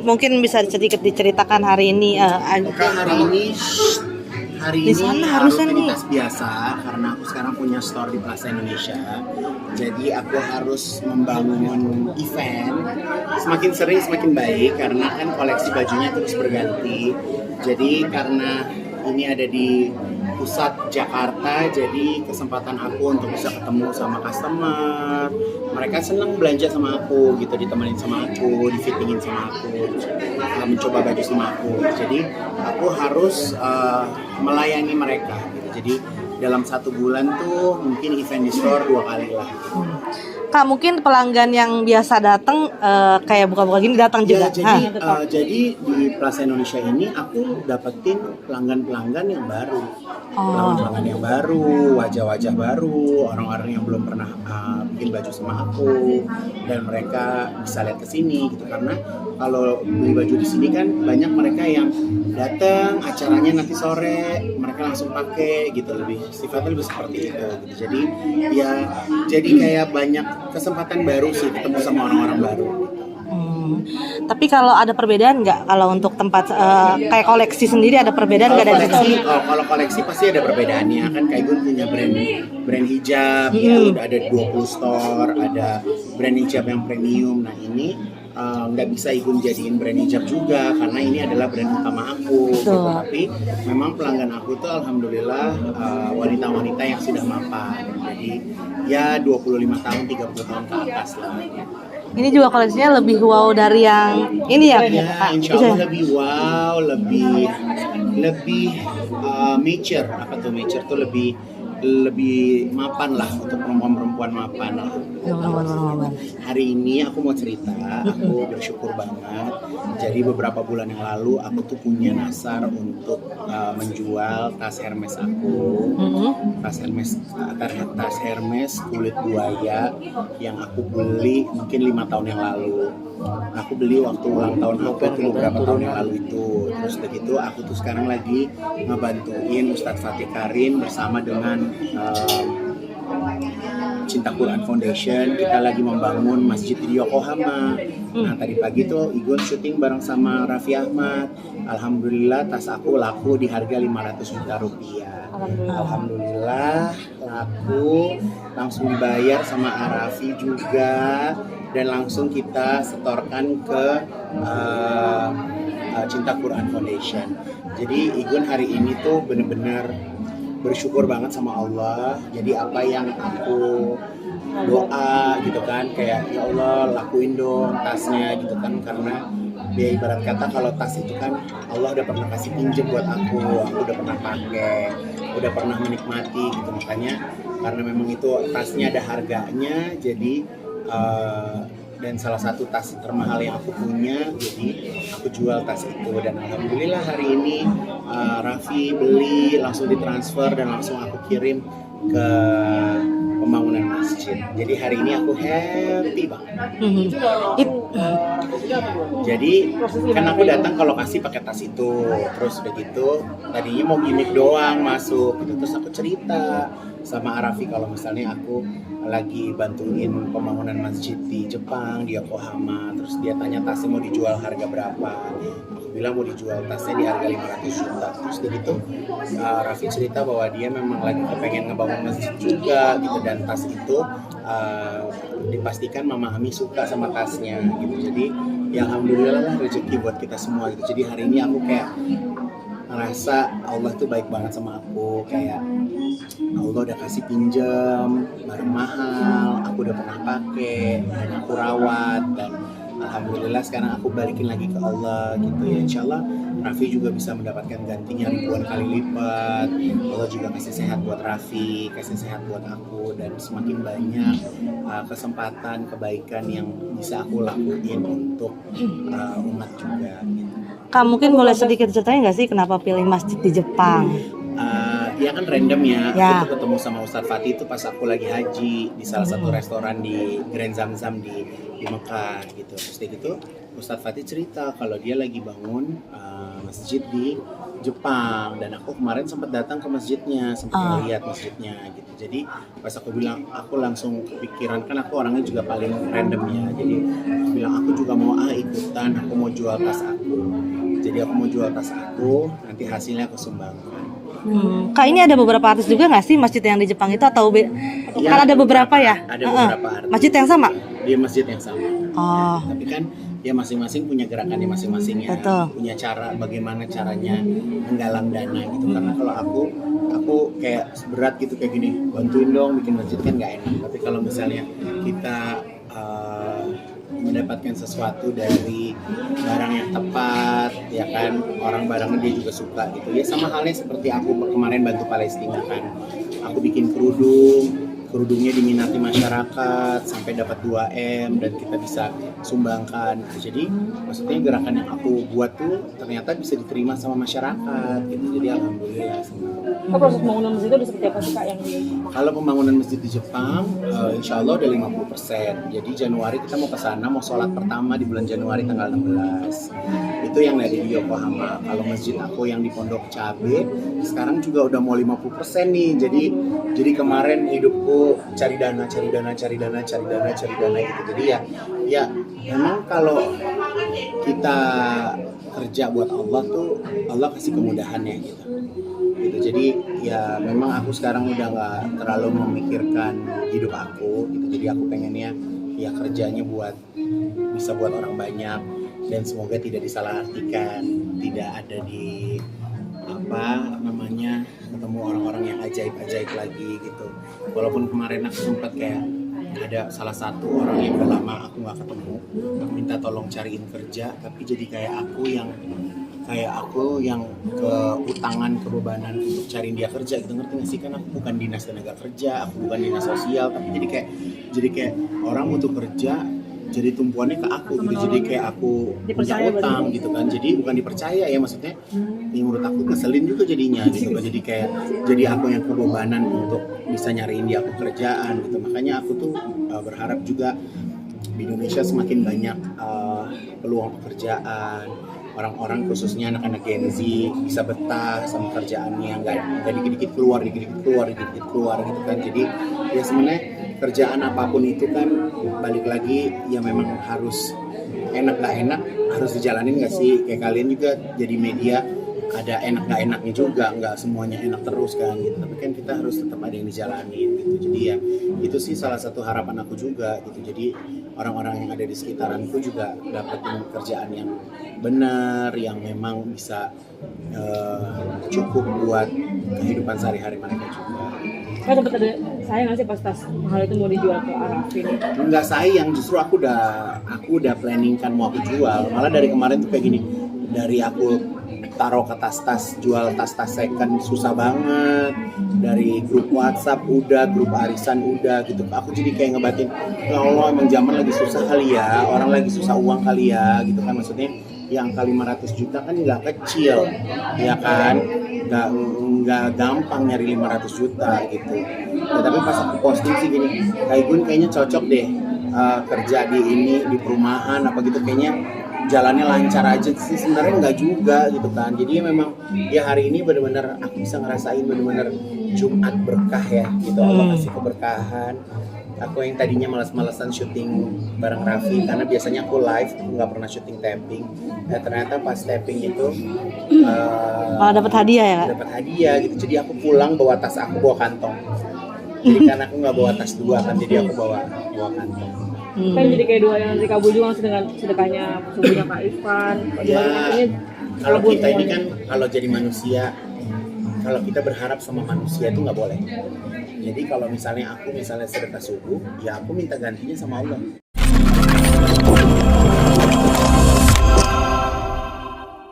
mungkin bisa sedikit diceritakan hari ini. Oke, hari Di ini sana harusnya nih. rutinitas biasa karena aku sekarang punya store di Plaza Indonesia. Jadi aku harus membangun event. Semakin sering semakin baik karena kan koleksi bajunya terus berganti. Jadi karena ini ada di pusat Jakarta, jadi kesempatan aku untuk bisa ketemu sama customer. Mereka senang belanja sama aku gitu, ditemenin sama aku, difittingin sama aku, mencoba baju sama aku. Jadi aku harus melayani mereka gitu. Jadi dalam 1 bulan tuh mungkin event di store 2 kali lah. Kak, mungkin pelanggan yang biasa datang kayak buka-buka gini datang juga. Jadi di Plaza Indonesia ini aku dapetin pelanggan-pelanggan yang baru, pelanggan-pelanggan yang baru, wajah-wajah baru, orang-orang yang belum pernah bikin baju sama aku, dan mereka bisa lihat ke sini gitu. Karena kalau beli baju di sini kan banyak mereka yang datang acaranya nanti sore, mereka langsung pakai gitu, sifatnya lebih seperti itu gitu. Jadi kayak banyak kesempatan baru sih ketemu sama orang-orang baru. Tapi kalau ada perbedaan nggak kalau untuk tempat kayak koleksi sendiri ada perbedaan nggak dari sini? Kalau koleksi pasti ada perbedaannya kan. Kayak gue punya brand hijab itu ada 20 store, ada brand hijab yang premium. Nah ini nggak bisa Igun jadiin brand hijab juga karena ini adalah brand utama aku gitu. Tapi memang pelanggan aku tuh alhamdulillah wanita-wanita yang sudah mapan, jadi ya 25 tahun 30 tahun ke atas lah. Ini juga koleksinya lebih wow dari yang ini ya, Kak? Insya Allah lebih wow, lebih mature. Apa tuh mature tuh lebih mapan lah, untuk perempuan-perempuan mapan lah. Hari ini aku mau cerita, aku bersyukur banget. Jadi beberapa bulan yang lalu aku tuh punya nasar untuk menjual tas Hermes aku. Tas Hermes kulit buaya yang aku beli mungkin 5 tahun yang lalu. Aku beli waktu ulang tahun aku itu beberapa tahun yang lalu itu. Terus begitu aku tuh sekarang lagi ngebantuin Ustadz Fatih Karim bersama dengan Cinta Quran Foundation. Kita lagi membangun masjid di Yokohama. Nah tadi pagi tuh Igun syuting bareng sama Raffi Ahmad. Alhamdulillah tas aku laku di harga 500 juta rupiah. Alhamdulillah laku, langsung dibayar sama Arafi juga, dan langsung kita setorkan ke Cinta Quran Foundation. Jadi Igun hari ini tuh bener-bener bersyukur banget sama Allah. Jadi apa yang aku doa gitu kan, kayak ya Allah lakuin dong tasnya gitu kan, karena dia ibarat kata kalau tas itu kan Allah udah pernah kasih pinjem buat aku udah pernah pakai, udah pernah menikmati gitu. Makanya karena memang itu tasnya ada harganya, jadi dan salah satu tas termahal yang aku punya, jadi aku jual tas itu. Dan alhamdulillah hari ini Raffi beli, langsung ditransfer dan langsung aku kirim ke pembangunan masjid. Jadi hari ini aku happy banget. Jadi kan aku datang ke lokasi pakai tas itu, terus udah gitu tadinya mau gimmick doang masuk gitu. Terus aku cerita sama Arafi kalau misalnya aku lagi bantuin pembangunan masjid di Jepang, di Yokohama. Terus dia tanya tasnya mau dijual harga berapa. Aku bilang mau dijual tasnya di harga 500 juta. Terus begitu Raffi cerita bahwa dia memang lagi kepengen ngebangun masjid juga gitu, dan tas itu dipastikan Mama Ami suka sama tasnya gitu. Jadi ya alhamdulillah lah, rezeki buat kita semua gitu. Jadi hari ini aku kayak ngerasa Allah tuh baik banget sama aku, kayak Allah udah kasih pinjam barang mahal, aku udah pernah pakai dan aku rawat, dan alhamdulillah sekarang aku balikin lagi ke Allah gitu ya. Insya Allah Raffi juga bisa mendapatkan gantinya ribuan kali lipat. Allah juga kasih sehat buat Raffi, kasih sehat buat aku, dan semakin banyak kesempatan kebaikan yang bisa aku lakuin untuk umat juga gitu. Kak, mungkin boleh sedikit ceritain nggak sih kenapa pilih masjid di Jepang? Ya kan random ya. Aku tuh ketemu sama Ustadz Fatih itu pas aku lagi haji di salah satu restoran di Grand Zamzam di Mekah gitu. Terus gitu Ustadz Fatih cerita kalau dia lagi bangun masjid di Jepang, dan aku kemarin sempat datang ke masjidnya, sempat melihat masjidnya gitu. Jadi pas aku bilang, aku langsung kepikiran, kan aku orangnya juga paling random ya. Jadi aku bilang aku juga mau ikutan, aku mau jual tas aku. Jadi aku mau jual tas aku, nanti hasilnya aku sumbangkan. Kak, ini ada beberapa artis juga nggak sih masjid yang di Jepang itu atau kan ada beberapa ya? Ada beberapa artis. Masjid yang sama? Dia masjid yang sama. Oh. Tapi kan ya masing-masing punya gerakannya masing-masing ya. Betul. Punya cara bagaimana caranya menggalang dana gitu. Karena kalau aku kayak berat gitu kayak gini, bantuin dong bikin masjid kan nggak enak. Tapi kalau misalnya kita mendapatkan sesuatu dari barang yang tepat, ya kan, orang barangnya dia juga suka gitu ya, sama halnya seperti aku kemarin bantu Palestina kan, aku bikin kerudungnya diminati masyarakat sampai dapat 2M dan kita bisa sumbangkan gitu. Jadi maksudnya gerakan yang aku buat tuh ternyata bisa diterima sama masyarakat gitu, jadi alhamdulillah senang. Proses pembangunan masjid itu udah seperti apa sih Kak yang di Kalau pembangunan masjid di Jepang, insya Allah udah 50%. Jadi Januari kita mau ke sana, mau sholat pertama di bulan Januari tanggal 16. Itu yang dari Yokohama. Kalau masjid aku yang di Pondok Cabe, sekarang juga udah mau 50% nih. Jadi kemarin hidupku cari dana gitu. Jadi ya memang kalau kita kerja buat Allah tuh, Allah kasih kemudahannya gitu. Jadi ya memang aku sekarang udah nggak terlalu memikirkan hidup aku gitu. Jadi aku pengennya ya kerjanya bisa buat orang banyak, dan semoga tidak disalahartikan, tidak ada di ketemu orang-orang yang ajaib-ajaib lagi gitu. Walaupun kemarin aku sempat kayak ada salah satu orang yang udah lama aku nggak ketemu, aku minta tolong cariin kerja, tapi jadi kayak aku yang kebebanan untuk cariin dia kerja gitu, ngerti nggak sih? Kan aku bukan dinas tenaga kerja, aku bukan dinas sosial, tapi jadi kayak orang butuh kerja, jadi tumpuannya ke aku gitu. Jadi kayak aku punya utang gitu kan, jadi bukan dipercaya ya, maksudnya yang menurut aku ngeselin juga jadinya gitu kan. Jadi aku yang kebebanan untuk bisa nyariin dia aku kerjaan gitu. Makanya aku tuh berharap juga di Indonesia semakin banyak peluang pekerjaan, orang-orang khususnya anak-anak Gen Z bisa betah sama kerjaannya, nggak dikit-dikit keluar gitu kan. Jadi ya sebenarnya kerjaan apapun itu kan balik lagi ya memang harus enak nggak enak harus dijalanin nggak sih? Kayak kalian juga jadi media, ada enak nggak enaknya juga, nggak semuanya enak terus kan gitu. Tapi kan kita harus tetap ada yang dijalanin gitu. Jadi ya itu sih salah satu harapan aku juga gitu. Jadi orang-orang yang ada di sekitaranku juga dapetin kerjaan yang benar, yang memang bisa cukup buat kehidupan sehari-hari mereka juga. Kak sempat ada sayang nggak sih pas tas mahal itu mau dijual ke Arafin? Enggak sayang, justru aku udah planning kan mau aku jual. Malah dari kemarin tuh kayak gini, dari aku taruh ke tas-tas, jual tas-tas second susah banget, dari grup WhatsApp udah, grup arisan udah gitu. Aku jadi kayak ngebatin, ya Allah emang zaman lagi susah kali ya, orang lagi susah uang kali ya gitu kan. Maksudnya yang angka 500 juta kan nggak kecil ya kan, nggak gampang nyari 500 juta gitu ya. Tapi pas aku posting sih gini, Kak Igun kayaknya cocok deh kerja di perumahan apa gitu, kayaknya jalannya lancar aja sih. Sebenarnya nggak juga gitu kan. Jadi memang ya hari ini benar-benar aku bisa ngerasain benar-benar Jumat berkah ya gitu. Allah kasih keberkahan. Aku yang tadinya malas-malasan syuting bareng Raffi karena biasanya aku live, aku nggak pernah syuting tapping. Ternyata pas tapping itu malah dapat hadiah ya, Kak? Dapat hadiah gitu. Jadi aku pulang bawa tas, aku bawa kantong. Jadi karena aku nggak bawa tas dua kan, jadi aku bawa kantong. Kan jadi kayak dua yang nanti kabul juga langsung dengan sedekahnya subuhnya Kak Irfan. Ya, kalau kita ini kan kalau jadi manusia, kalau kita berharap sama manusia itu nggak boleh. Jadi kalau misalnya sedekah subuh, ya aku minta gantinya sama Allah.